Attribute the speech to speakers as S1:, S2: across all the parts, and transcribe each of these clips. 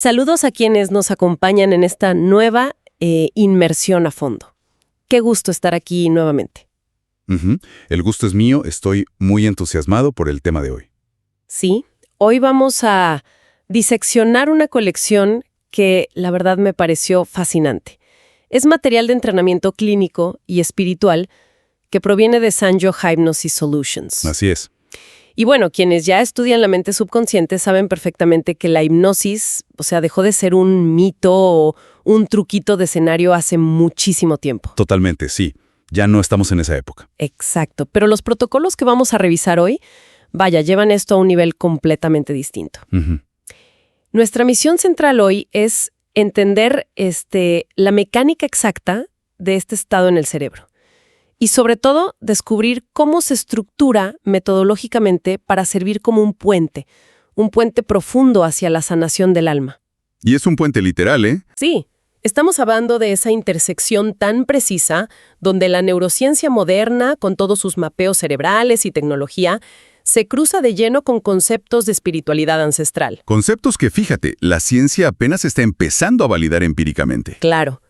S1: Saludos a quienes nos acompañan en esta nueva inmersión a fondo. Qué gusto estar aquí nuevamente.
S2: El gusto es mío, estoy muy entusiasmado por el tema de hoy.
S1: Sí, hoy vamos a diseccionar una colección que la verdad me pareció fascinante. Es material de entrenamiento clínico y espiritual que proviene de Sanyo Hypnosis Solutions.
S2: Así es.
S1: Y bueno, quienes ya estudian la mente subconsciente saben perfectamente que la hipnosis, dejó de ser un mito o un truquito de escenario hace muchísimo tiempo.
S2: Totalmente, sí. Ya no estamos en esa época.
S1: Exacto. Pero los protocolos que vamos a revisar hoy, llevan esto a un nivel completamente distinto. Nuestra misión central hoy es entender la mecánica exacta de este estado en el cerebro. Y sobre todo, descubrir cómo se estructura metodológicamente para servir como un puente profundo hacia la sanación del alma.
S2: Y es un puente literal, ¿eh?
S1: Sí, estamos hablando de esa intersección tan precisa donde la neurociencia moderna, con todos sus mapeos cerebrales y tecnología, se cruza de lleno con conceptos de espiritualidad ancestral.
S2: Conceptos que, fíjate, la ciencia apenas está empezando a validar empíricamente.
S1: Claro.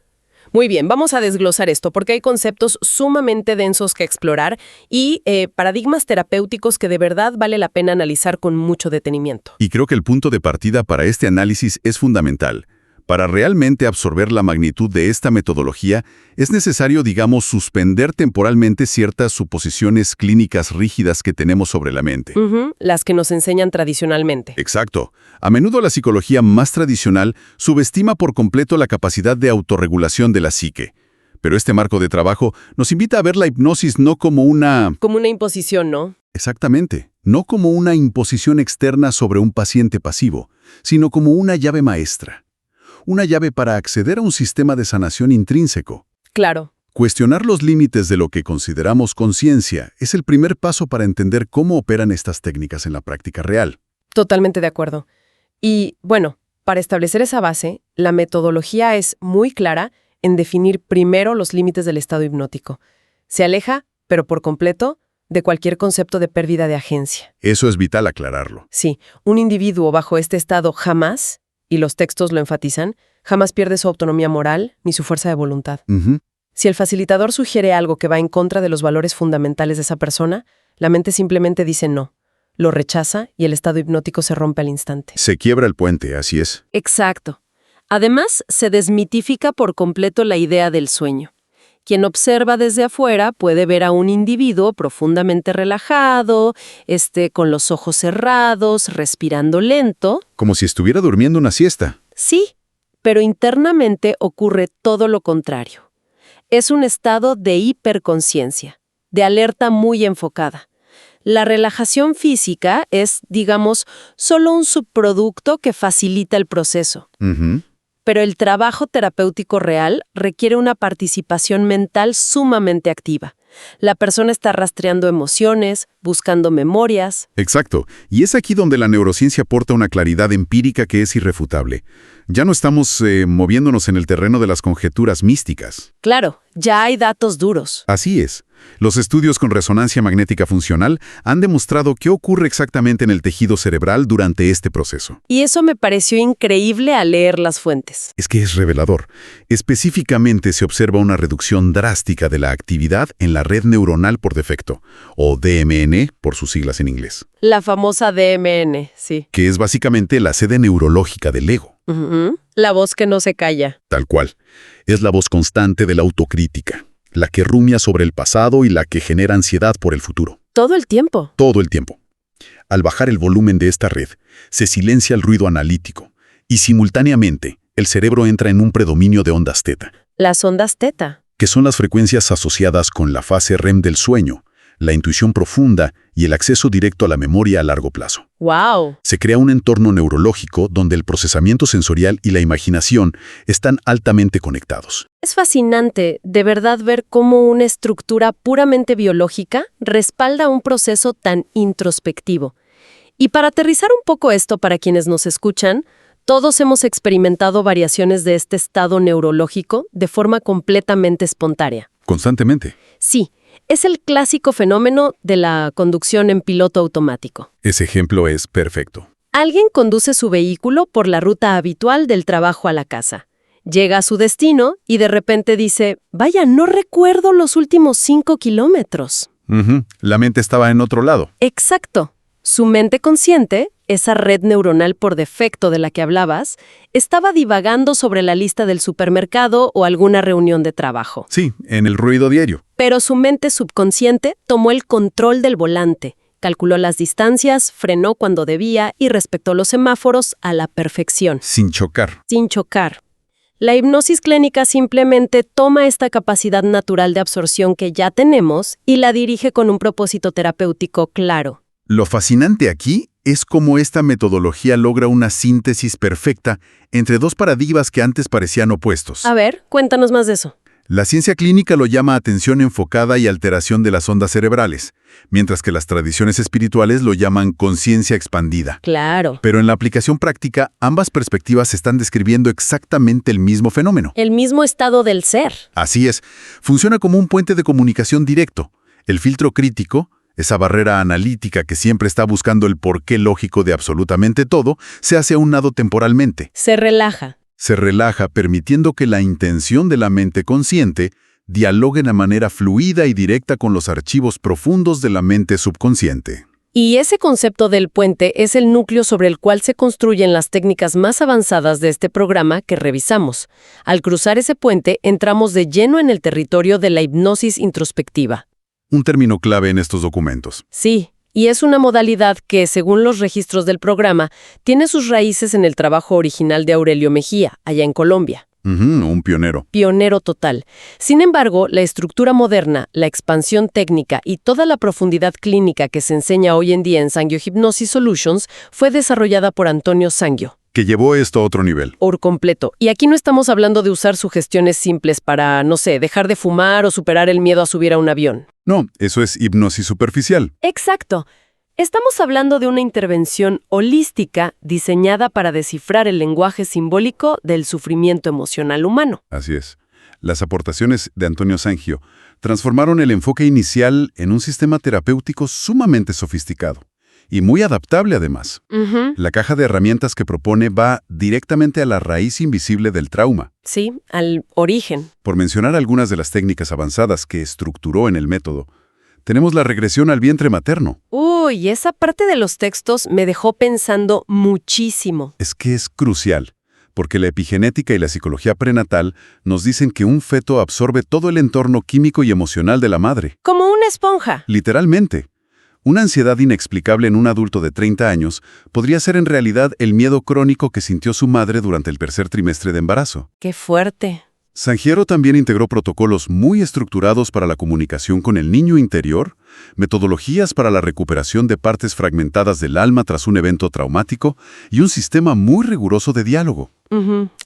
S1: Muy bien, vamos a desglosar esto porque hay conceptos sumamente densos que explorar y paradigmas terapéuticos que de verdad vale la pena analizar con mucho detenimiento.
S2: Y creo que el punto de partida para este análisis es fundamental. Para realmente absorber la magnitud de esta metodología, es necesario, suspender temporalmente ciertas suposiciones clínicas rígidas que tenemos sobre la mente.
S1: Las que nos enseñan tradicionalmente.
S2: Exacto. A menudo la psicología más tradicional subestima por completo la capacidad de autorregulación de la psique. Pero este marco de trabajo nos invita a ver la hipnosis no como una...
S1: Como una imposición, ¿no?
S2: Exactamente. No como una imposición externa sobre un paciente pasivo, sino como una llave maestra. Una llave para acceder a un sistema de sanación intrínseco.
S1: Claro.
S2: Cuestionar los límites de lo que consideramos conciencia es el primer paso para entender cómo operan estas técnicas en la práctica real.
S1: Totalmente de acuerdo. Y, para establecer esa base, la metodología es muy clara en definir primero los límites del estado hipnótico. Se aleja, pero por completo, de cualquier concepto de pérdida de agencia.
S2: Eso es vital aclararlo.
S1: Sí, un individuo bajo este estado jamás, y los textos lo enfatizan, jamás pierde su autonomía moral ni su fuerza de voluntad. Si el facilitador sugiere algo que va en contra de los valores fundamentales de esa persona, la mente simplemente dice no, lo rechaza y el estado hipnótico se rompe al instante.
S2: Se quiebra el puente, así es.
S1: Exacto. Además, se desmitifica por completo la idea del sueño. Quien observa desde afuera puede ver a un individuo profundamente relajado, con los ojos cerrados, respirando lento.
S2: Como si estuviera durmiendo una siesta.
S1: Sí, pero internamente ocurre todo lo contrario. Es un estado de hiperconsciencia, de alerta muy enfocada. La relajación física es, solo un subproducto que facilita el proceso. Pero el trabajo terapéutico real requiere una participación mental sumamente activa. La persona está rastreando emociones, buscando memorias.
S2: Exacto. Y es aquí donde la neurociencia aporta una claridad empírica que es irrefutable. Ya no estamos moviéndonos en el terreno de las conjeturas místicas.
S1: Claro, ya hay datos duros.
S2: Así es. Los estudios con resonancia magnética funcional han demostrado qué ocurre exactamente en el tejido cerebral durante este proceso.
S1: Y eso me pareció increíble al leer las fuentes.
S2: Es que es revelador. Específicamente se observa una reducción drástica de la actividad en la red neuronal por defecto, o DMN por sus siglas en inglés.
S1: La famosa DMN, sí.
S2: Que es básicamente la sede neurológica del ego.
S1: La voz que no se calla.
S2: Tal cual. Es la voz constante de la autocrítica. La que rumia sobre el pasado y la que genera ansiedad por el futuro.
S1: ¿Todo el tiempo?
S2: Todo el tiempo. Al bajar el volumen de esta red, se silencia el ruido analítico y simultáneamente el cerebro entra en un predominio de ondas teta.
S1: Las ondas teta.
S2: Que son las frecuencias asociadas con la fase REM del sueño, la intuición profunda y el acceso directo a la memoria a largo plazo.
S1: ¡Wow!
S2: Se crea un entorno neurológico donde el procesamiento sensorial y la imaginación están altamente conectados.
S1: Es fascinante, de verdad, ver cómo una estructura puramente biológica respalda un proceso tan introspectivo. Y para aterrizar un poco esto para quienes nos escuchan, todos hemos experimentado variaciones de este estado neurológico de forma completamente espontánea.
S2: Constantemente.
S1: Sí. Es el clásico fenómeno de la conducción en piloto automático.
S2: Ese ejemplo es perfecto.
S1: Alguien conduce su vehículo por la ruta habitual del trabajo a la casa. Llega a su destino y de repente dice, vaya, no recuerdo los últimos 5 kilómetros.
S2: La mente estaba en otro lado.
S1: Exacto. Su mente consciente, esa red neuronal por defecto de la que hablabas, estaba divagando sobre la lista del supermercado o alguna reunión de trabajo.
S2: Sí, en el ruido diario.
S1: Pero su mente subconsciente tomó el control del volante, calculó las distancias, frenó cuando debía y respetó los semáforos a la perfección.
S2: Sin chocar.
S1: Sin chocar. La hipnosis clínica simplemente toma esta capacidad natural de absorción que ya tenemos y la dirige con un propósito terapéutico claro.
S2: Lo fascinante aquí es cómo esta metodología logra una síntesis perfecta entre dos paradigmas que antes parecían opuestos.
S1: A ver, cuéntanos más de eso.
S2: La ciencia clínica lo llama atención enfocada y alteración de las ondas cerebrales, mientras que las tradiciones espirituales lo llaman conciencia expandida.
S1: Claro.
S2: Pero en la aplicación práctica, ambas perspectivas están describiendo exactamente el mismo fenómeno.
S1: El mismo estado del ser.
S2: Así es, funciona como un puente de comunicación directo. El filtro crítico, esa barrera analítica que siempre está buscando el porqué lógico de absolutamente todo, se hace a un lado temporalmente.
S1: Se relaja.
S2: Se relaja permitiendo que la intención de la mente consciente dialogue de manera fluida y directa con los archivos profundos de la mente subconsciente.
S1: Y ese concepto del puente es el núcleo sobre el cual se construyen las técnicas más avanzadas de este programa que revisamos. Al cruzar ese puente, entramos de lleno en el territorio de la hipnosis introspectiva.
S2: Un término clave en estos documentos.
S1: Sí. Y es una modalidad que, según los registros del programa, tiene sus raíces en el trabajo original de Aurelio Mejía, allá en Colombia.
S2: Un pionero.
S1: Pionero total. Sin embargo, la estructura moderna, la expansión técnica y toda la profundidad clínica que se enseña hoy en día en Sangyo Hypnosis Solutions fue desarrollada por Antonio Sangyo.
S2: Que llevó esto a otro nivel.
S1: Por completo. Y aquí no estamos hablando de usar sugestiones simples para, no sé, dejar de fumar o superar el miedo a subir a un avión.
S2: No, eso es hipnosis superficial.
S1: Exacto. Estamos hablando de una intervención holística diseñada para descifrar el lenguaje simbólico del sufrimiento emocional humano.
S2: Así es. Las aportaciones de Antonio Sangyo transformaron el enfoque inicial en un sistema terapéutico sumamente sofisticado y muy adaptable además. La caja de herramientas que propone va directamente a la raíz invisible del trauma.
S1: Sí, al origen.
S2: Por mencionar algunas de las técnicas avanzadas que estructuró en el método, tenemos la regresión al vientre materno.
S1: Uy, esa parte de los textos me dejó pensando muchísimo.
S2: Es que es crucial, porque la epigenética y la psicología prenatal nos dicen que un feto absorbe todo el entorno químico y emocional de la madre.
S1: Como una esponja.
S2: Literalmente. Una ansiedad inexplicable en un adulto de 30 años podría ser en realidad el miedo crónico que sintió su madre durante el tercer trimestre de embarazo.
S1: ¡Qué fuerte!
S2: Sangyo también integró protocolos muy estructurados para la comunicación con el niño interior, metodologías para la recuperación de partes fragmentadas del alma tras un evento traumático y un sistema muy riguroso de diálogo.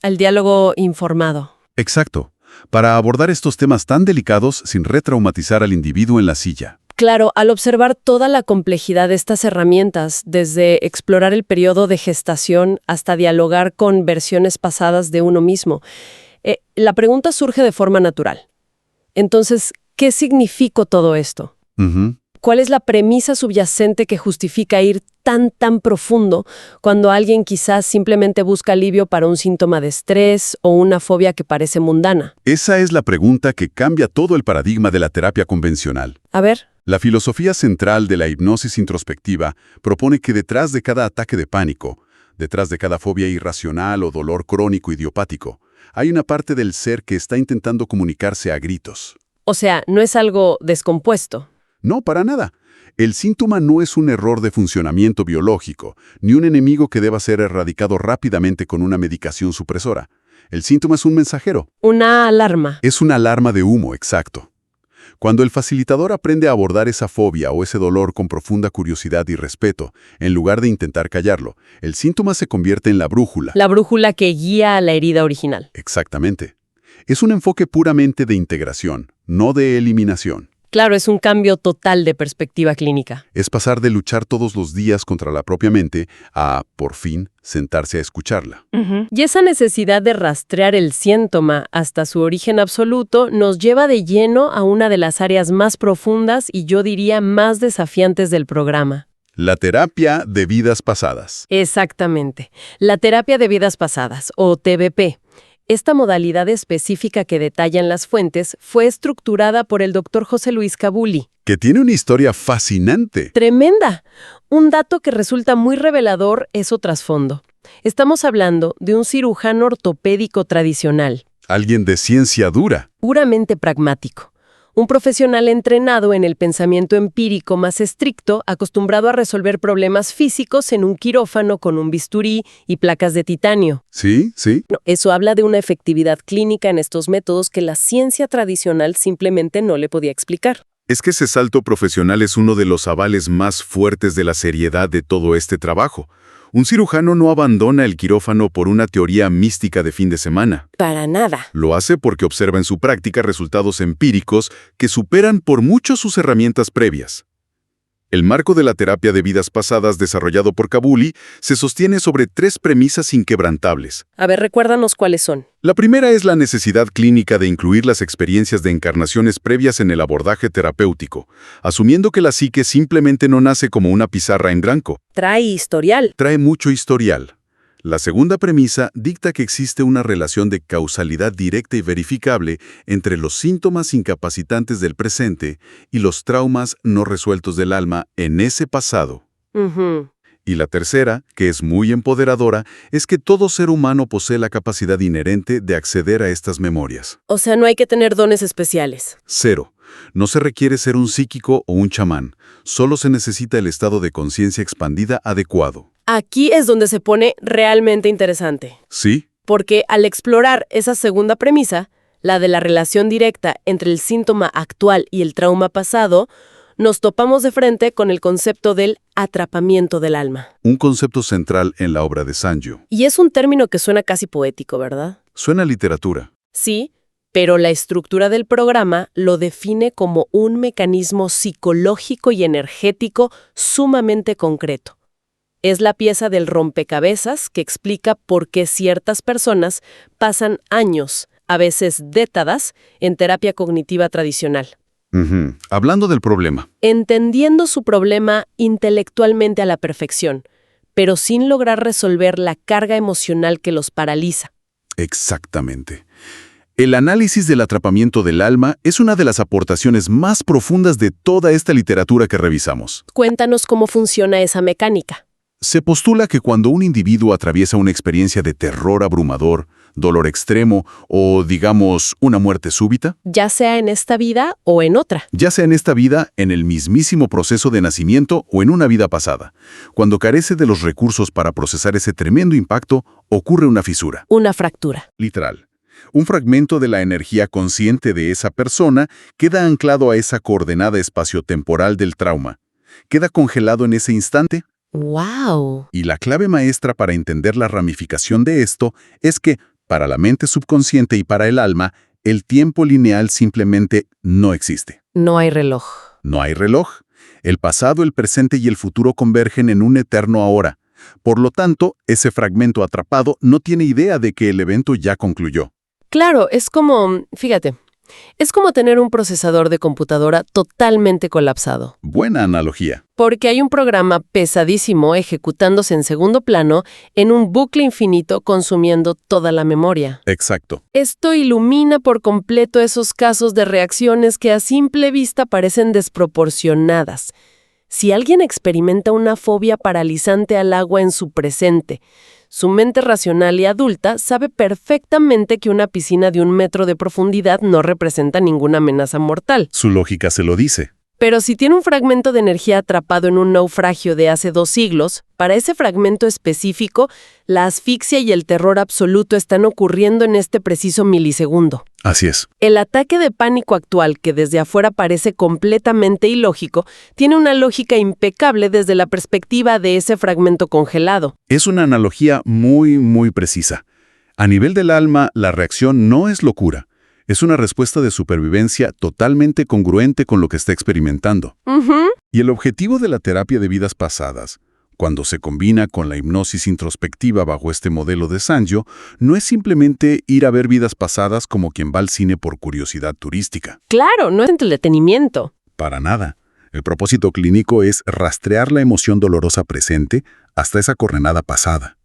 S1: El diálogo informado.
S2: Exacto, para abordar estos temas tan delicados sin retraumatizar al individuo en la silla.
S1: Claro, al observar toda la complejidad de estas herramientas, desde explorar el periodo de gestación hasta dialogar con versiones pasadas de uno mismo, la pregunta surge de forma natural. Entonces, ¿qué significa todo esto? ¿Cuál es la premisa subyacente que justifica ir tan profundo cuando alguien quizás simplemente busca alivio para un síntoma de estrés o una fobia que parece mundana?
S2: Esa es la pregunta que cambia todo el paradigma de la terapia convencional.
S1: A ver.
S2: La filosofía central de la hipnosis introspectiva propone que detrás de cada ataque de pánico, detrás de cada fobia irracional o dolor crónico idiopático, hay una parte del ser que está intentando comunicarse a gritos.
S1: O sea, no es algo descompuesto.
S2: No, para nada. El síntoma no es un error de funcionamiento biológico, ni un enemigo que deba ser erradicado rápidamente con una medicación supresora. El síntoma es un mensajero.
S1: Una alarma.
S2: Es una alarma de humo, exacto. Cuando el facilitador aprende a abordar esa fobia o ese dolor con profunda curiosidad y respeto, en lugar de intentar callarlo, el síntoma se convierte en la brújula.
S1: La brújula que guía a la herida original.
S2: Exactamente. Es un enfoque puramente de integración, no de eliminación.
S1: Claro, es un cambio total de perspectiva clínica.
S2: Es pasar de luchar todos los días contra la propia mente a, por fin, sentarse a escucharla.
S1: Y esa necesidad de rastrear el síntoma hasta su origen absoluto nos lleva de lleno a una de las áreas más profundas y yo diría más desafiantes del programa.
S2: La terapia de vidas pasadas.
S1: Exactamente. La terapia de vidas pasadas, o TBP. Esta modalidad específica que detallan las fuentes fue estructurada por el Dr. José Luis Cabuli.
S2: Que tiene una historia fascinante.
S1: ¡Tremenda! Un dato que resulta muy revelador es su trasfondo. Estamos hablando de un cirujano ortopédico tradicional.
S2: Alguien de ciencia dura.
S1: Puramente pragmático. Un profesional entrenado en el pensamiento empírico más estricto, acostumbrado a resolver problemas físicos en un quirófano con un bisturí y placas de titanio.
S2: Sí, sí.
S1: No, eso habla de una efectividad clínica en estos métodos que la ciencia tradicional simplemente no le podía explicar.
S2: Es que ese salto profesional es uno de los avales más fuertes de la seriedad de todo este trabajo. Un cirujano no abandona el quirófano por una teoría mística de fin de semana.
S1: Para nada.
S2: Lo hace porque observa en su práctica resultados empíricos que superan por mucho sus herramientas previas. El marco de la terapia de vidas pasadas desarrollado por Cabuli se sostiene sobre 3 premisas inquebrantables.
S1: A ver, recuérdanos cuáles son.
S2: La primera es la necesidad clínica de incluir las experiencias de encarnaciones previas en el abordaje terapéutico, asumiendo que la psique simplemente no nace como una pizarra en blanco.
S1: Trae historial.
S2: Trae mucho historial. La segunda premisa dicta que existe una relación de causalidad directa y verificable entre los síntomas incapacitantes del presente y los traumas no resueltos del alma en ese pasado. Y la tercera, que es muy empoderadora, es que todo ser humano posee la capacidad inherente de acceder a estas memorias.
S1: O sea, no hay que tener dones especiales.
S2: 0. No se requiere ser un psíquico o un chamán. Solo se necesita el estado de conciencia expandida adecuado.
S1: Aquí es donde se pone realmente interesante.
S2: ¿Sí?
S1: Porque al explorar esa segunda premisa, la de la relación directa entre el síntoma actual y el trauma pasado, nos topamos de frente con el concepto del atrapamiento del alma.
S2: Un concepto central en la obra de Sanyo.
S1: Y es un término que suena casi poético, ¿verdad?
S2: Suena a literatura.
S1: Sí, pero la estructura del programa lo define como un mecanismo psicológico y energético sumamente concreto. Es la pieza del rompecabezas que explica por qué ciertas personas pasan años, a veces décadas, en terapia cognitiva tradicional.
S2: Hablando del problema.
S1: Entendiendo su problema intelectualmente a la perfección, pero sin lograr resolver la carga emocional que los paraliza.
S2: Exactamente. El análisis del atrapamiento del alma es una de las aportaciones más profundas de toda esta literatura que revisamos.
S1: Cuéntanos cómo funciona esa mecánica.
S2: Se postula que cuando un individuo atraviesa una experiencia de terror abrumador, dolor extremo o, digamos, una muerte súbita,
S1: Ya sea en esta vida o en otra.
S2: ya sea en esta vida, en el mismísimo proceso de nacimiento o en una vida pasada, cuando carece de los recursos para procesar ese tremendo impacto, ocurre una fisura.
S1: Una fractura.
S2: Literal. Un fragmento de la energía consciente de esa persona queda anclado a esa coordenada espaciotemporal del trauma. Queda congelado en ese instante.
S1: ¡Wow!
S2: Y la clave maestra para entender la ramificación de esto es que, para la mente subconsciente y para el alma, el tiempo lineal simplemente no existe.
S1: No hay reloj.
S2: No hay reloj. El pasado, el presente y el futuro convergen en un eterno ahora. Por lo tanto, ese fragmento atrapado no tiene idea de que el evento ya concluyó.
S1: Claro, es como, fíjate, es como tener un procesador de computadora totalmente colapsado.
S2: Buena analogía.
S1: Porque hay un programa pesadísimo ejecutándose en segundo plano en un bucle infinito consumiendo toda la memoria.
S2: Exacto.
S1: Esto ilumina por completo esos casos de reacciones que a simple vista parecen desproporcionadas. Si alguien experimenta una fobia paralizante al agua en su presente, su mente racional y adulta sabe perfectamente que una piscina de 1 metro de profundidad no representa ninguna amenaza mortal.
S2: Su lógica se lo dice.
S1: Pero si tiene un fragmento de energía atrapado en un naufragio de hace 2 siglos, para ese fragmento específico, la asfixia y el terror absoluto están ocurriendo en este preciso milisegundo.
S2: Así es.
S1: El ataque de pánico actual, que desde afuera parece completamente ilógico, tiene una lógica impecable desde la perspectiva de ese fragmento congelado.
S2: Es una analogía muy precisa. A nivel del alma, la reacción no es locura. Es una respuesta de supervivencia totalmente congruente con lo que está experimentando. Y el objetivo de la terapia de vidas pasadas, cuando se combina con la hipnosis introspectiva bajo este modelo de Sanyo, no es simplemente ir a ver vidas pasadas como quien va al cine por curiosidad turística.
S1: Claro, no es entretenimiento.
S2: Para nada. El propósito clínico es rastrear la emoción dolorosa presente hasta esa coordenada pasada,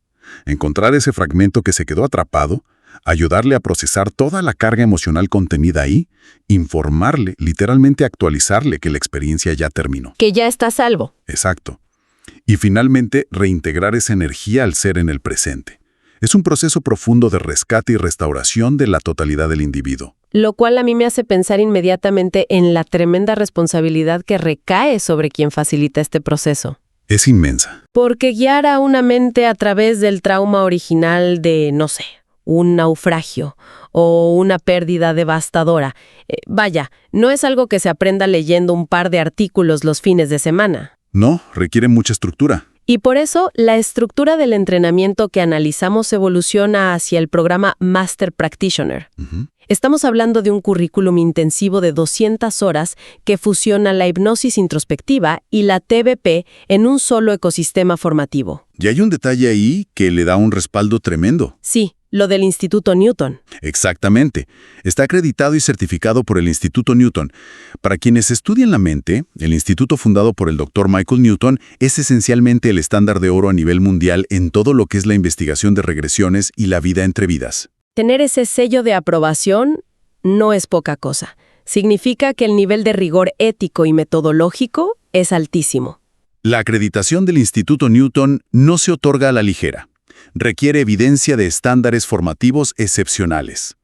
S2: encontrar ese fragmento que se quedó atrapado, ayudarle a procesar toda la carga emocional contenida ahí, informarle, literalmente actualizarle que la experiencia ya terminó.
S1: Que ya está a salvo.
S2: Exacto. Y finalmente, reintegrar esa energía al ser en el presente. Es un proceso profundo de rescate y restauración de la totalidad del individuo.
S1: Lo cual a mí me hace pensar inmediatamente en la tremenda responsabilidad que recae sobre quien facilita este proceso.
S2: Es inmensa.
S1: Porque guiar a una mente a través del trauma original de, no sé, un naufragio o una pérdida devastadora, vaya, no es algo que se aprenda leyendo un par de artículos los fines de semana.
S2: No, requiere mucha estructura.
S1: Y por eso, la estructura del entrenamiento que analizamos evoluciona hacia el programa Master Practitioner. Estamos hablando de un currículum intensivo de 200 horas que fusiona la hipnosis introspectiva y la TBP en un solo ecosistema formativo.
S2: Y hay un detalle ahí que le da un respaldo tremendo.
S1: Sí, lo del Instituto Newton.
S2: Exactamente. Está acreditado y certificado por el Instituto Newton. Para quienes estudian la mente, el instituto fundado por el Dr. Michael Newton es esencialmente el estándar de oro a nivel mundial en todo lo que es la investigación de regresiones y la vida entre vidas.
S1: Tener ese sello de aprobación no es poca cosa. Significa que el nivel de rigor ético y metodológico es altísimo.
S2: La acreditación del Instituto Newton no se otorga a la ligera. Requiere evidencia de estándares formativos excepcionales.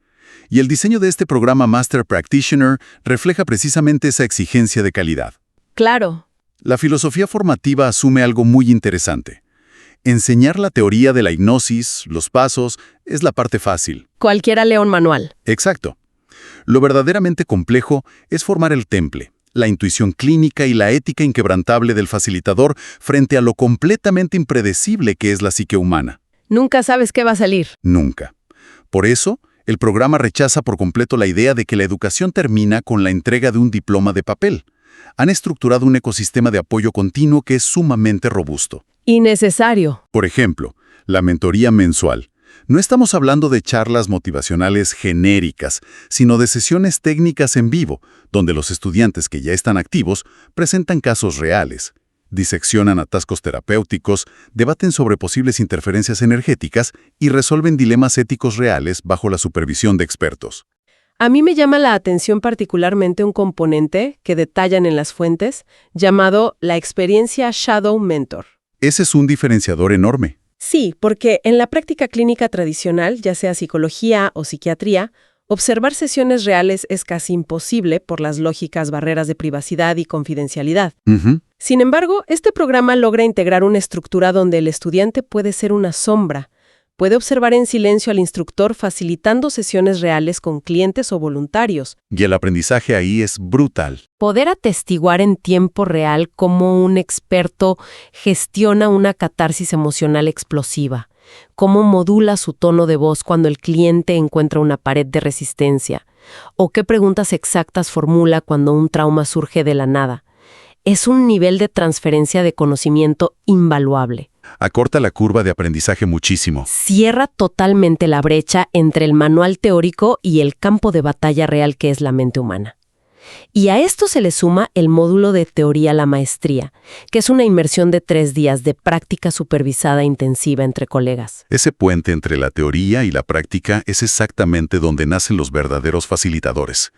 S2: Y el diseño de este programa Master Practitioner refleja precisamente esa exigencia de calidad.
S1: Claro.
S2: La filosofía formativa asume algo muy interesante. Enseñar la teoría de la hipnosis, los pasos, es la parte fácil.
S1: Cualquiera lee un manual.
S2: Exacto. Lo verdaderamente complejo es formar el temple, la intuición clínica y la ética inquebrantable del facilitador frente a lo completamente impredecible que es la psique humana.
S1: Nunca sabes qué va a salir.
S2: Nunca. Por eso, el programa rechaza por completo la idea de que la educación termina con la entrega de un diploma de papel. Han estructurado un ecosistema de apoyo continuo que es sumamente robusto.
S1: Innecesario.
S2: Por ejemplo, la mentoría mensual. No estamos hablando de charlas motivacionales genéricas, sino de sesiones técnicas en vivo, donde los estudiantes que ya están activos presentan casos reales, diseccionan atascos terapéuticos, debaten sobre posibles interferencias energéticas y resuelven dilemas éticos reales bajo la supervisión de expertos.
S1: A mí me llama la atención particularmente un componente que detallan en las fuentes, llamado la experiencia Shadow Mentor.
S2: Ese es un diferenciador enorme.
S1: Sí, porque en la práctica clínica tradicional, ya sea psicología o psiquiatría, observar sesiones reales es casi imposible por las lógicas barreras de privacidad y confidencialidad. Sin embargo, este programa logra integrar una estructura donde el estudiante puede ser una sombra, puede observar en silencio al instructor facilitando sesiones reales con clientes o voluntarios.
S2: Y el aprendizaje ahí es brutal.
S1: Poder atestiguar en tiempo real cómo un experto gestiona una catarsis emocional explosiva, cómo modula su tono de voz cuando el cliente encuentra una pared de resistencia, o qué preguntas exactas formula cuando un trauma surge de la nada. Es un nivel de transferencia de conocimiento invaluable.
S2: Acorta la curva de aprendizaje muchísimo.
S1: Cierra totalmente la brecha entre el manual teórico y el campo de batalla real que es la mente humana. Y a esto se le suma el módulo de teoría a la maestría, que es una inmersión de 3 días de práctica supervisada intensiva entre colegas.
S2: Ese puente entre la teoría y la práctica es exactamente donde nacen los verdaderos facilitadores.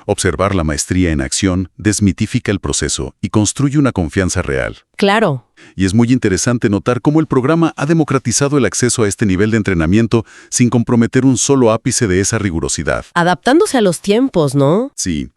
S2: Observar la maestría en acción desmitifica el proceso y construye una confianza real.
S1: Claro.
S2: Y es muy interesante notar cómo el programa ha democratizado el acceso a este nivel de entrenamiento sin comprometer un solo ápice de esa rigurosidad.
S1: Adaptándose a los tiempos, ¿no?
S2: Sí.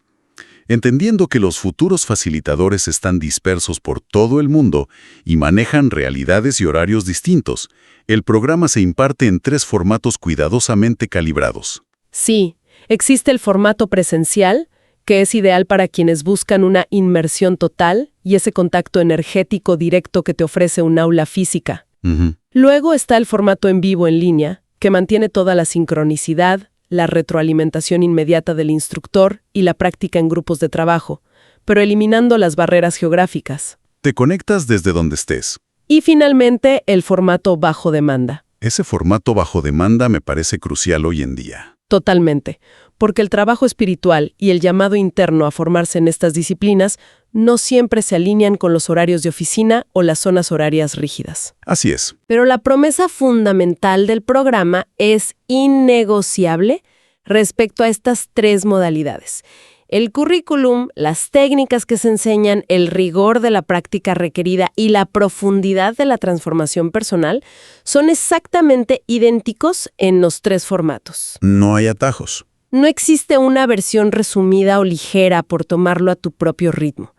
S2: Entendiendo que los futuros facilitadores están dispersos por todo el mundo y manejan realidades y horarios distintos, el programa se imparte en 3 formatos cuidadosamente calibrados.
S1: Sí. Existe el formato presencial, que es ideal para quienes buscan una inmersión total y ese contacto energético directo que te ofrece un aula física. Luego está el formato en vivo en línea, que mantiene toda la sincronicidad, la retroalimentación inmediata del instructor y la práctica en grupos de trabajo, pero eliminando las barreras geográficas.
S2: Te conectas desde donde estés.
S1: Y finalmente, el formato bajo demanda.
S2: Ese formato bajo demanda me parece crucial hoy en día.
S1: Totalmente, porque el trabajo espiritual y el llamado interno a formarse en estas disciplinas no siempre se alinean con los horarios de oficina o las zonas horarias rígidas.
S2: Así es.
S1: Pero la promesa fundamental del programa es innegociable respecto a estas tres modalidades. El currículum, las técnicas que se enseñan, el rigor de la práctica requerida y la profundidad de la transformación personal son exactamente idénticos en los tres formatos.
S2: No hay atajos.
S1: No existe una versión resumida o ligera por tomarlo a tu propio ritmo.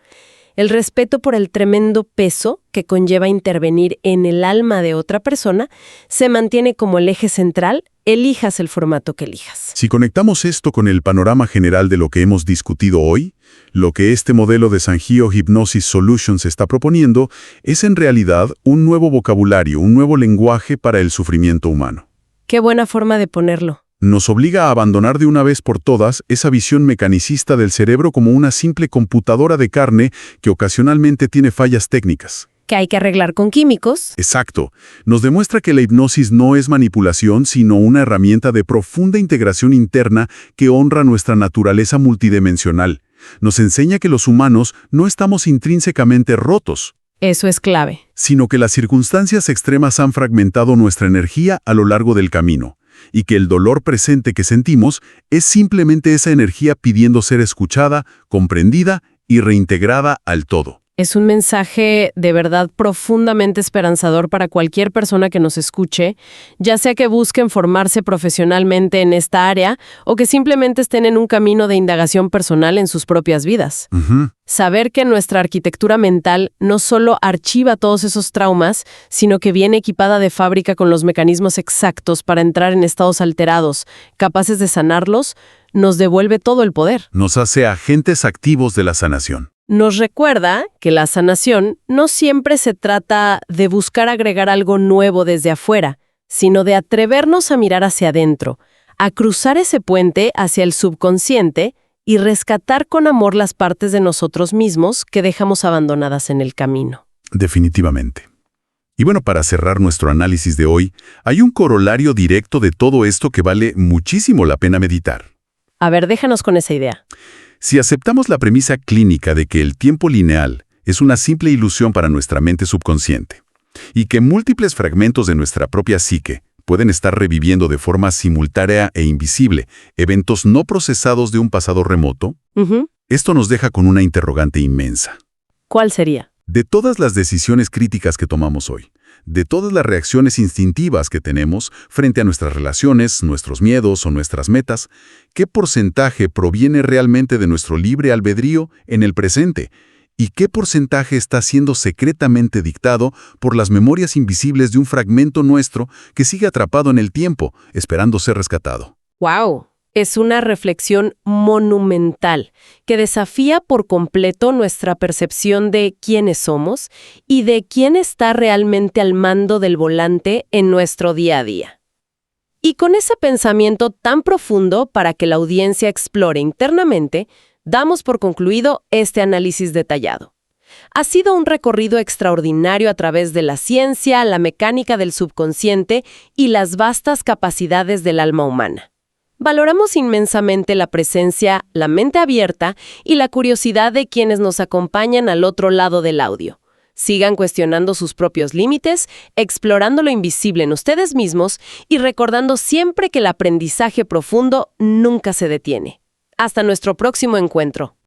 S1: El respeto por el tremendo peso que conlleva intervenir en el alma de otra persona se mantiene como el eje central, elijas el formato que elijas.
S2: Si conectamos esto con el panorama general de lo que hemos discutido hoy, lo que este modelo de Sangio Hypnosis Solutions está proponiendo es en realidad un nuevo vocabulario, un nuevo lenguaje para el sufrimiento humano.
S1: Qué buena forma de ponerlo.
S2: Nos obliga a abandonar de una vez por todas esa visión mecanicista del cerebro como una simple computadora de carne que ocasionalmente tiene fallas técnicas.
S1: Que hay que arreglar con químicos.
S2: Exacto. Nos demuestra que la hipnosis no es manipulación, sino una herramienta de profunda integración interna que honra nuestra naturaleza multidimensional. Nos enseña que los humanos no estamos intrínsecamente rotos.
S1: Eso es clave.
S2: Sino que las circunstancias extremas han fragmentado nuestra energía a lo largo del camino. Y que el dolor presente que sentimos es simplemente esa energía pidiendo ser escuchada, comprendida y reintegrada al todo.
S1: Es un mensaje de verdad profundamente esperanzador para cualquier persona que nos escuche, ya sea que busquen formarse profesionalmente en esta área o que simplemente estén en un camino de indagación personal en sus propias vidas. Saber que nuestra arquitectura mental no solo archiva todos esos traumas, sino que viene equipada de fábrica con los mecanismos exactos para entrar en estados alterados, capaces de sanarlos, nos devuelve todo el poder.
S2: Nos hace agentes activos de la sanación.
S1: Nos recuerda que la sanación no siempre se trata de buscar agregar algo nuevo desde afuera, sino de atrevernos a mirar hacia adentro, a cruzar ese puente hacia el subconsciente y rescatar con amor las partes de nosotros mismos que dejamos abandonadas en el camino.
S2: Definitivamente. Y bueno, para cerrar nuestro análisis de hoy, hay un corolario directo de todo esto que vale muchísimo la pena meditar.
S1: A ver, déjanos con esa idea.
S2: Si aceptamos la premisa clínica de que el tiempo lineal es una simple ilusión para nuestra mente subconsciente y que múltiples fragmentos de nuestra propia psique pueden estar reviviendo de forma simultánea e invisible eventos no procesados de un pasado remoto, esto nos deja con una interrogante inmensa.
S1: ¿Cuál sería?
S2: De todas las decisiones críticas que tomamos hoy, de todas las reacciones instintivas que tenemos frente a nuestras relaciones, nuestros miedos o nuestras metas, ¿qué porcentaje proviene realmente de nuestro libre albedrío en el presente? ¿Y qué porcentaje está siendo secretamente dictado por las memorias invisibles de un fragmento nuestro que sigue atrapado en el tiempo, esperando ser rescatado?
S1: ¡Wow! Es una reflexión monumental que desafía por completo nuestra percepción de quiénes somos y de quién está realmente al mando del volante en nuestro día a día. Y con ese pensamiento tan profundo para que la audiencia explore internamente, damos por concluido este análisis detallado. Ha sido un recorrido extraordinario a través de la ciencia, la mecánica del subconsciente y las vastas capacidades del alma humana. Valoramos inmensamente la presencia, la mente abierta y la curiosidad de quienes nos acompañan al otro lado del audio. Sigan cuestionando sus propios límites, explorando lo invisible en ustedes mismos y recordando siempre que el aprendizaje profundo nunca se detiene. Hasta nuestro próximo encuentro.